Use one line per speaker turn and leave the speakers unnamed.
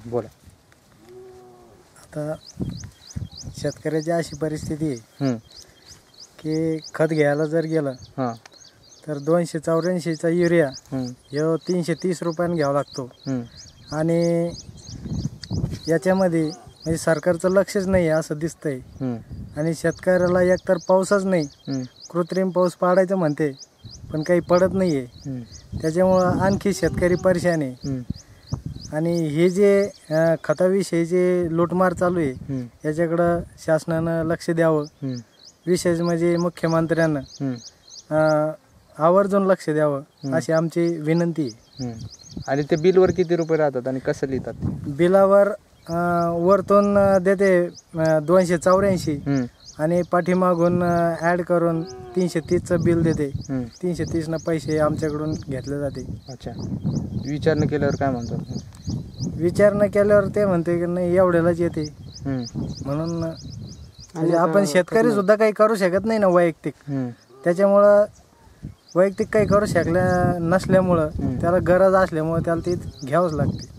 बोला.
आता शेतकऱ्याची अशी परिस्थिती आहे की खत घ्यायला जर गेलं
हां.
तर 284चा युरिया ह्यो 330 रुपयाने घ्यावा लागतो. आणि याच्यामध्ये म्हणजे सरकारचं लक्षच नाही आहे असं दिसतंय. आणि शेतकऱ्याला एकतर पाऊसच नाही, कृत्रिम पाऊस पाडायचं म्हणते पण काही पडत नाही आहे. त्याच्यामुळं आणखी शेतकरी परेशान आहे. आणि हे जे खताविषयी जे लूटमार चालू आहे याच्याकडं शासनानं लक्ष द्यावं. विशेष म्हणजे मुख्यमंत्र्यानं आवर्जून लक्ष द्यावं अशी आमची विनंती आहे.
आणि ते बिलवर किती रुपये राहतात आणि कसं लिहितात?
बिलावर वरतून देते 284 आणि पाठीमागून ॲड करून 330चं बिल देते. 330 पैसे आमच्याकडून घेतले जाते.
अच्छा. विचारणा केल्यावर काय म्हणतात?
विचारणा केल्यावर ते म्हणते की नाही एवढ्यालाच येते. म्हणून म्हणजे आपण शेतकरी सुद्धा काही करू शकत नाही ना वैयक्तिक. त्याच्यामुळं वैयक्तिक काही करू शकल्या नसल्यामुळं त्याला गरज असल्यामुळं त्याला ते घ्यावंच लागते.